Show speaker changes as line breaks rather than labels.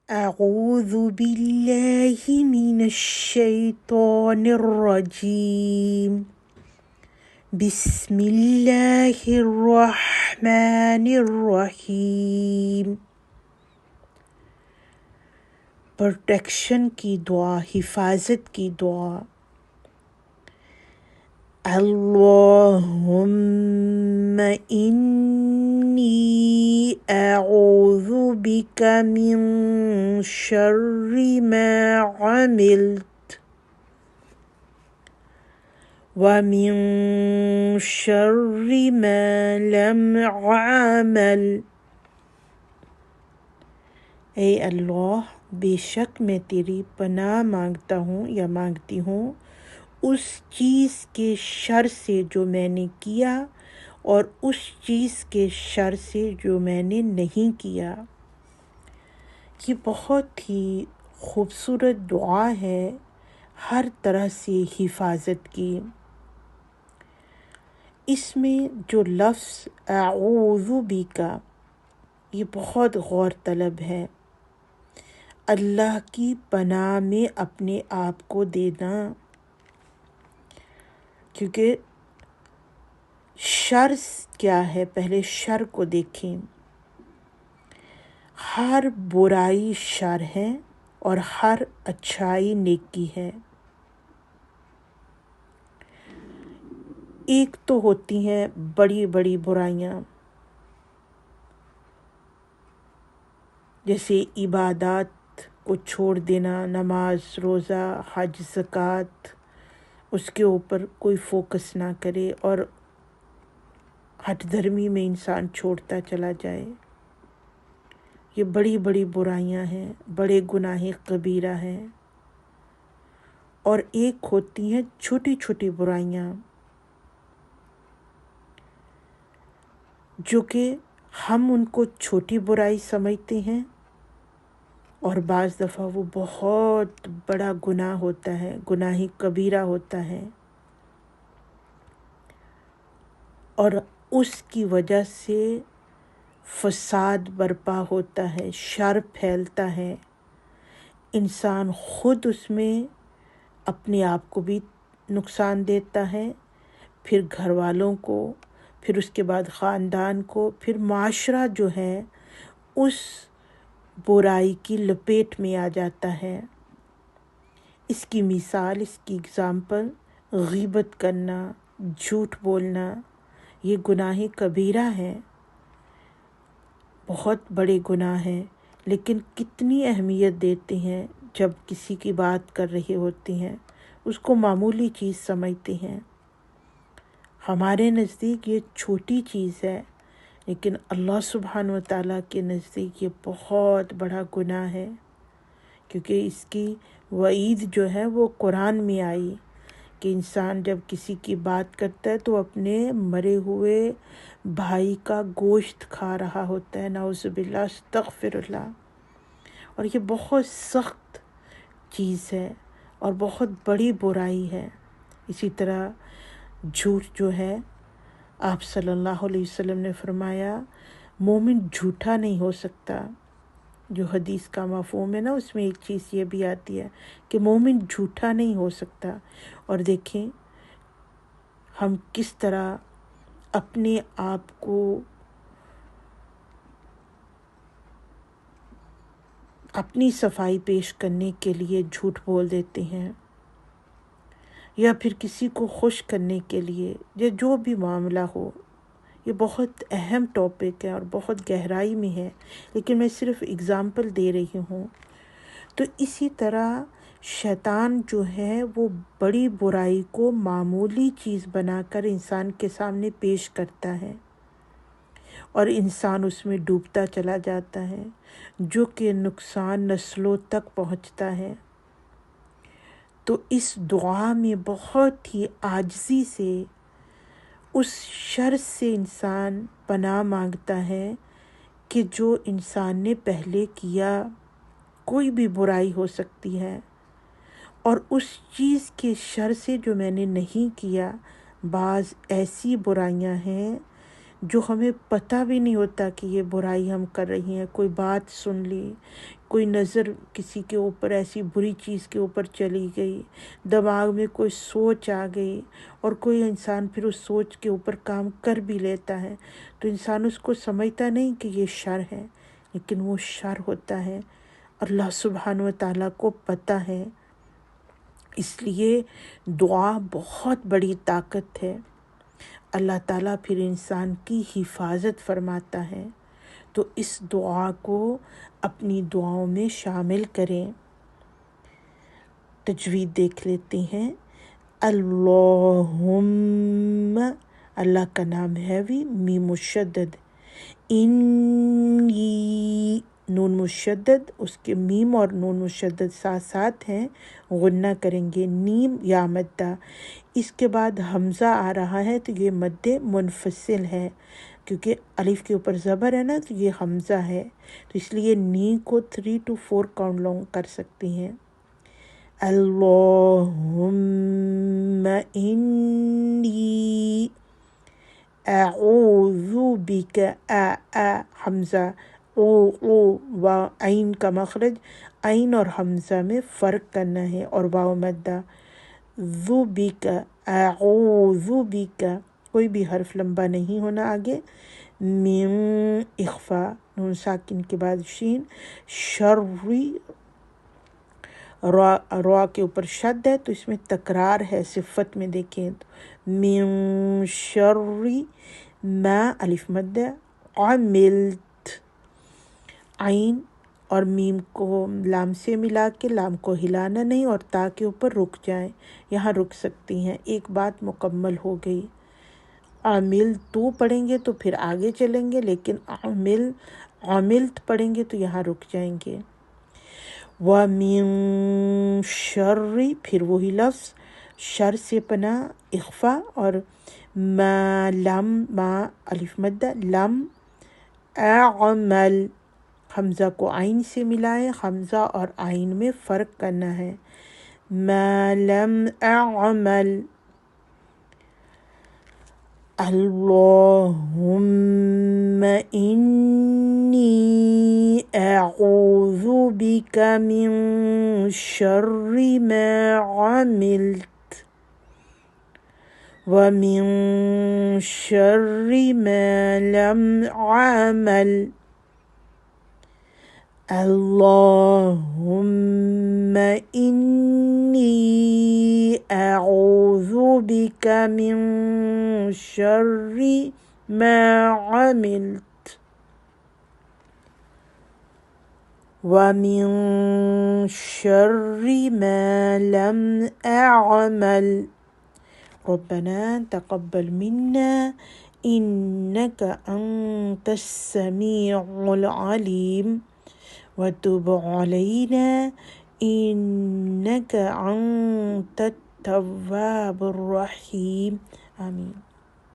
أعوذ بالله من الشيطان الرجيم. بسم الله الرحمن الرحیم. پروٹیکشن کی دعا، حفاظت کی دعا. اللہم انی اعوذ بک من شر ما عملت ومن شر ما لم اعمل. اے اللہ، بے شک میں تیری پناہ مانگتا ہوں یا مانگتی ہوں اس چیز کے شر سے جو میں نے کیا اور اس چیز کے شر سے جو میں نے نہیں کیا. یہ بہت ہی خوبصورت دعا ہے ہر طرح سے حفاظت کی. اس میں جو لفظ اعوذ بکا، یہ بہت غور طلب ہے. اللہ کی پناہ میں اپنے آپ کو دینا، کیونکہ شر کیا ہے، پہلے شر کو دیکھیں. ہر برائی شر ہے اور ہر اچھائی نیکی ہے. ایک تو ہوتی ہیں بڑی بڑی برائیاں، جیسے عبادات کو چھوڑ دینا، نماز، روزہ، حج، زکوٰۃ، اس کے اوپر کوئی فوکس نہ کرے اور ہٹ دھرمی میں انسان چھوڑتا چلا جائے. یہ بڑی بڑی برائیاں ہیں، بڑے گناہ کبیرہ ہیں. اور ایک ہوتی ہیں چھوٹی چھوٹی برائیاں، جو کہ ہم ان کو چھوٹی برائی سمجھتے ہیں اور بعض دفعہ وہ بہت بڑا گناہ ہوتا ہے، گناہ کبیرہ ہوتا ہے، اور اس کی وجہ سے فساد برپا ہوتا ہے، شر پھیلتا ہے. انسان خود اس میں اپنے آپ کو بھی نقصان دیتا ہے، پھر گھر والوں کو، پھر اس کے بعد خاندان کو، پھر معاشرہ جو ہے اس برائی کی لپیٹ میں آ جاتا ہے. اس کی مثال، اس کی اگزامپل غیبت کرنا، جھوٹ بولنا، یہ گناہ کبیرہ ہے، بہت بڑے گناہ ہیں. لیکن کتنی اہمیت دیتے ہیں جب کسی کی بات کر رہے ہوتے ہیں، اس کو معمولی چیز سمجھتے ہیں. ہمارے نزدیک یہ چھوٹی چیز ہے، لیکن اللہ سبحانہ و تعالیٰ کے نزدیک یہ بہت بڑا گناہ ہے، کیونکہ اس کی وعید جو ہے وہ قرآن میں آئی کہ انسان جب کسی کی بات کرتا ہے تو اپنے مرے ہوئے بھائی کا گوشت کھا رہا ہوتا ہے. نعوذ باللہ، استغفر اللہ. اور یہ بہت سخت چیز ہے اور بہت بڑی برائی ہے. اسی طرح جھوٹ جو ہے، آپ صلی اللہ علیہ وسلم نے فرمایا مومن جھوٹا نہیں ہو سکتا. جو حدیث کا مفہوم ہے نا، اس میں ایک چیز یہ بھی آتی ہے کہ مومن جھوٹا نہیں ہو سکتا. اور دیکھیں ہم کس طرح اپنے آپ کو اپنی صفائی پیش کرنے کے لیے جھوٹ بول دیتے ہیں، یا پھر کسی کو خوش کرنے کے لیے، یا جو بھی معاملہ ہو. یہ بہت اہم ٹاپک ہے اور بہت گہرائی میں ہے، لیکن میں صرف اگزامپل دے رہی ہوں. تو اسی طرح شیطان جو ہے وہ بڑی برائی کو معمولی چیز بنا کر انسان کے سامنے پیش کرتا ہے اور انسان اس میں ڈوبتا چلا جاتا ہے، جو کہ نقصان نسلوں تک پہنچتا ہے. تو اس دعا میں بہت ہی عاجزی سے اس شر سے انسان پناہ مانگتا ہے کہ جو انسان نے پہلے کیا. کوئی بھی برائی ہو سکتی ہے، اور اس چیز کے شر سے جو میں نے نہیں کیا. بعض ایسی برائیاں ہیں جو ہمیں پتہ بھی نہیں ہوتا کہ یہ برائی ہم کر رہی ہیں. کوئی بات سن لی، کوئی نظر کسی کے اوپر ایسی بری چیز کے اوپر چلی گئی، دماغ میں کوئی سوچ آ گئی اور کوئی انسان پھر اس سوچ کے اوپر کام کر بھی لیتا ہے، تو انسان اس کو سمجھتا نہیں کہ یہ شر ہے، لیکن وہ شر ہوتا ہے. اللہ سبحانہ و تعالیٰ کو پتہ ہے. اس لیے دعا بہت بڑی طاقت ہے. اللہ تعالیٰ پھر انسان کی حفاظت فرماتا ہے. تو اس دعا کو اپنی دعاؤں میں شامل کریں. تجوید دیکھ لیتے ہیں. اللہم، اللہ کا نام ہے بھی میم مشدد، انی نون مشدد، اس کے میم اور نون مشدد ساتھ ساتھ ہیں، غنہ کریں گے، نیم یا مدہ. اس کے بعد حمزہ آ رہا ہے تو یہ مد منفصل ہے، کیونکہ الف کے اوپر زبر ہے نا، تو یہ حمزہ ہے، تو اس لیے نی کو 3 to 4 کاؤنٹ لانگ کر سکتی ہیں. اللہم انی اعوذ بک، حمزہ او عین کا مخرج، عین اور حمزہ میں فرق کرنا ہے، اور واو مدہ. ذو بک، اعوذ بک، کوئی بھی حرف لمبا نہیں ہونا آگے. من، اخفا، نون ساکن کے بعد شین. شرری، را کے اوپر شد ہے تو اس میں تکرار ہے صفت میں، دیکھیں تو من شرری ما، الف مد، عملت، عین اور میم کو لام سے ملا کے، لام کو ہلانا نہیں اور تا کے اوپر رک جائیں، یہاں رک سکتی ہیں. ایک بات مکمل ہو گئی. عامل تو پڑھیں گے تو پھر آگے چلیں گے، لیکن عاملت پڑھیں گے تو یہاں رک جائیں گے. وَمِن شَرِّ، پھر وہی لفظ، شر سے پناہ، اخفا، اور ما لم، ما الف مدہ، لم اعمل، حمزہ کو عین سے ملائے، حمزہ اور عین میں فرق کرنا ہے. ما لم اعمل. اللہم انی اعوذ بک من شر ما عملت ومن شر ما لم اعمل. اللہم انی اعوذ بک من شر ما عملت ومن شر ما لم اعمل. ربنا تقبل منا إنك أنت السميع العليم وتب علينا إنك أنت التواب الرحيم. آمين.